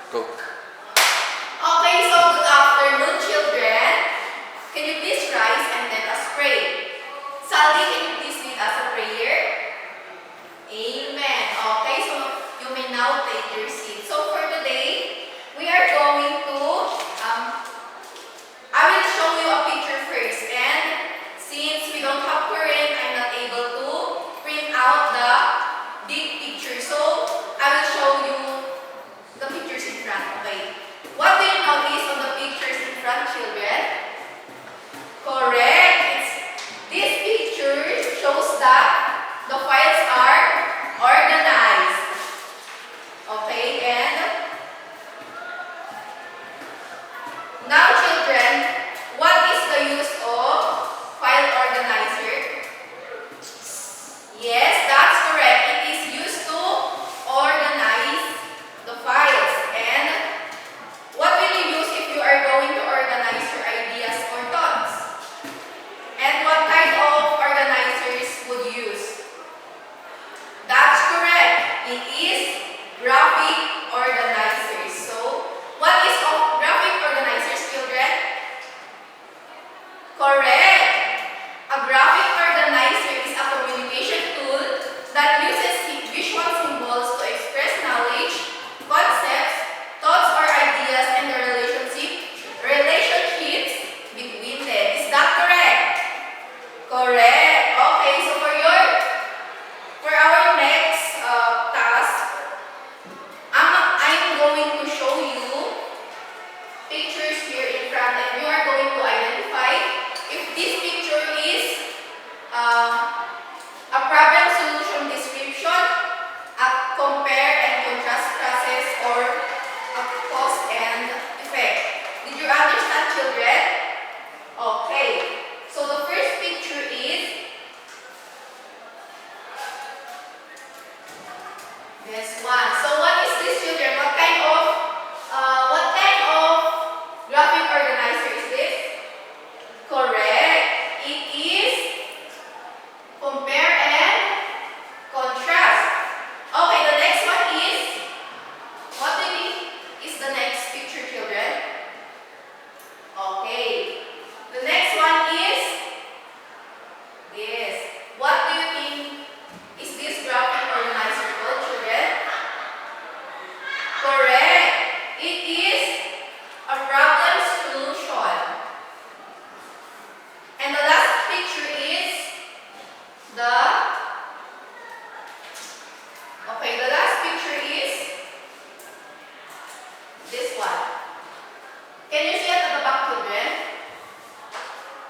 Go. Okay, so good afternoon, children. Can you please rise and let us pray? Sally, can you please lead us a prayer? Amen. Okay, so you may now take your seat. So for today, we are going to, I will show you a picture first. And since we don't have current, I'm not able to print out the big picture. So I will show you the pictures in front. Okay. What do you notice on the pictures in front, children? Correct. This picture shows that the files are organized. Okay, and now, children, what is the use of file organizer? Yes, that's correct. It is used to organize the files. And what will you use if you are going to organize your ideas or thoughts? And what kind of organizers would you use? That's correct. It is graphic organizers. So, what is graphic organizers, children? Correct. A graphic organizer is a communication tool that uses visual symbols to express knowledge, concepts, thoughts or ideas, and the relationships between them. Is that correct? Correct. Okay, so for our next task, I'm going to show you pictures here in front, and you are going to identify if this picture is a problem solution description, a compare and contrast process, or a cause and effect. Did you understand, children? Okay. So the first picture is this one. So what is this, children? What kind of graphic organizer is this? Correct. It is compare and contrast. Okay, the next one is, what do you think is the next picture, children? Okay. The next one is this. What do you think is this graphic organizer called, children? Correct. It is a problem solution. And the last picture is the last picture is this one. Can you see it at the back, children?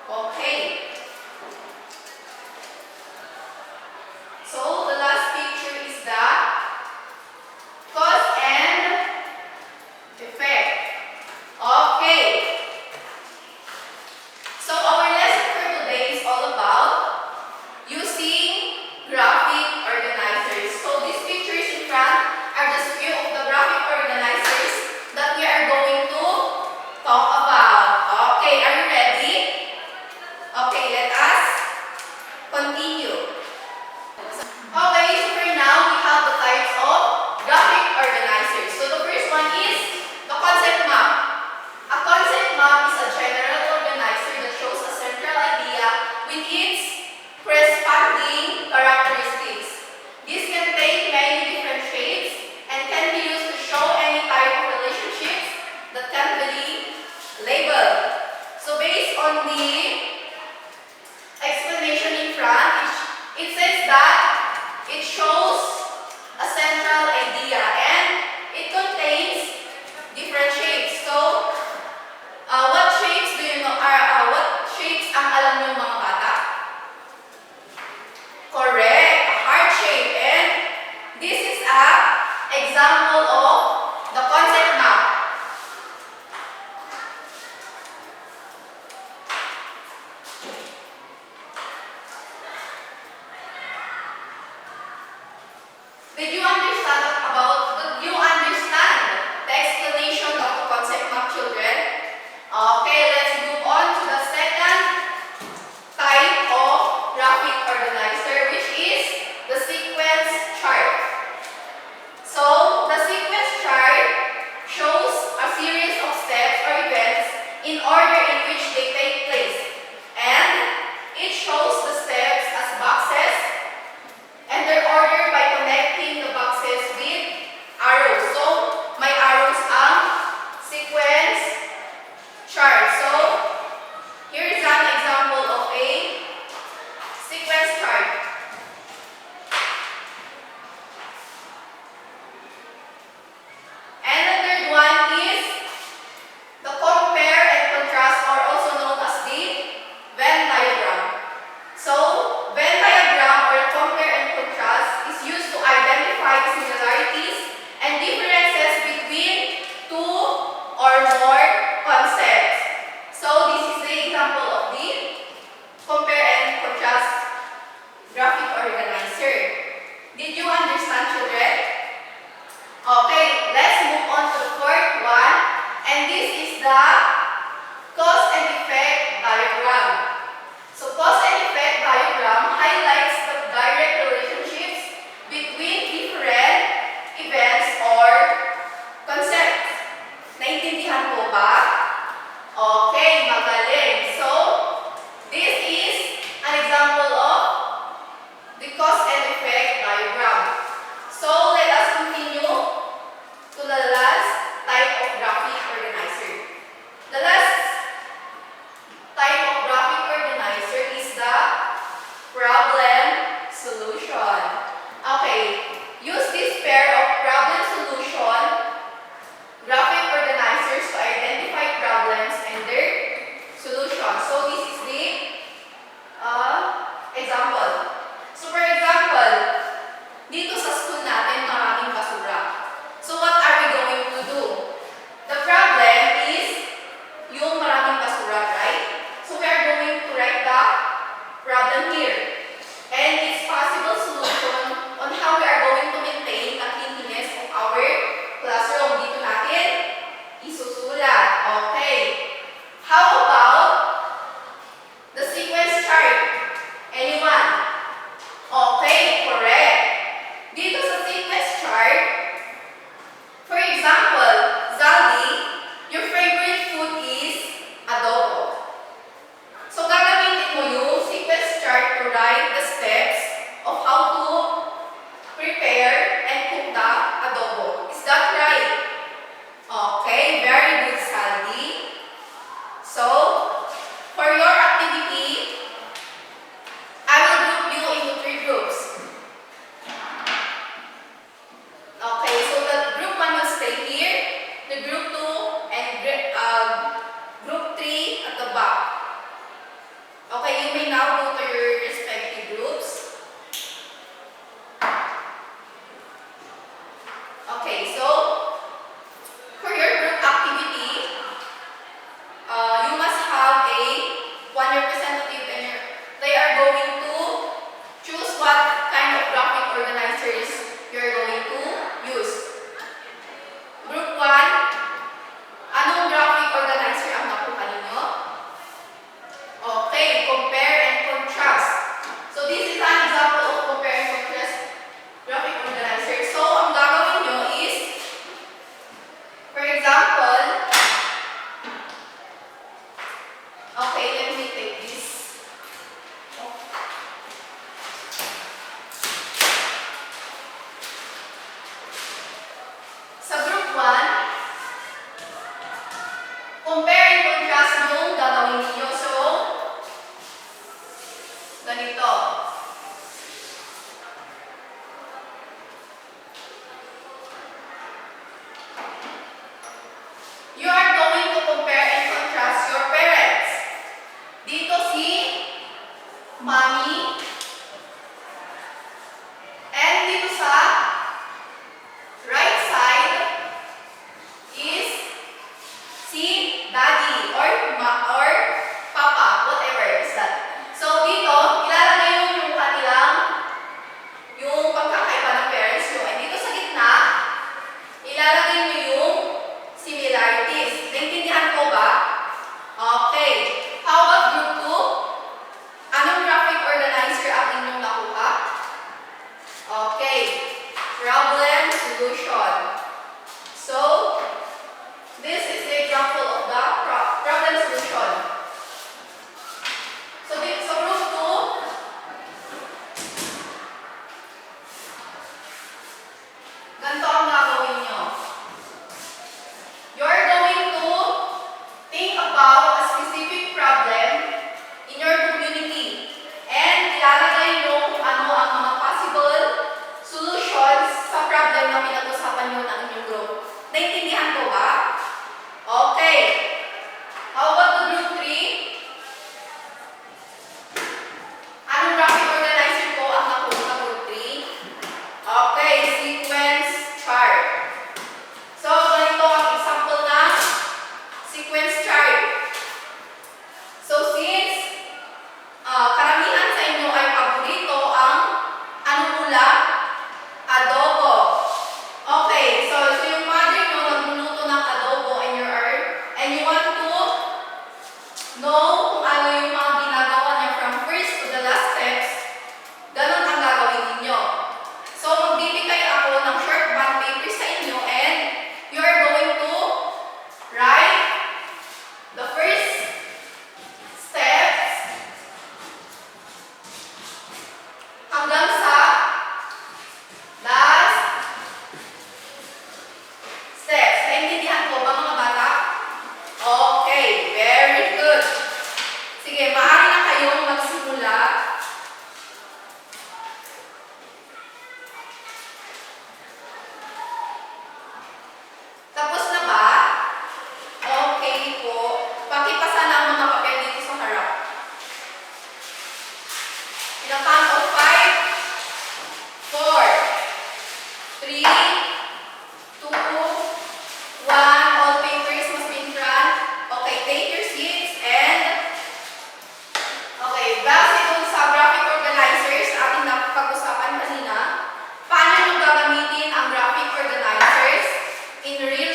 Okay. So the last picture is the cause and effect. Okay. So our lesson for today is all about using graphic organizers. So these pictures in front are just few of the graphic organizers that we are going to talk about. Okay, are you ready? Okay, let us continue. Okay, so for now, we have the types of graphic organizers. So the first one is the concept map. A concept map is a general organizer that shows a central idea with its corresponding characteristics. This can take many different shapes and can be used to show any type of relationships that can be labeled. So based on the explanation in front, it says that it shows a central idea and it contains different shapes. So, what shapes do you know? What shapes ang alam niyo mga bata? Correct, a heart shape. And this is an example of the concept map. the cause and effect diagram. So cause and effect diagram highlights the direct relationships between different events or concepts. Naintindihan po ba? Okay, magaling. So, this is an example of the cause and effect diagram. So, let us continue to the last type of graphic organizer.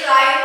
trying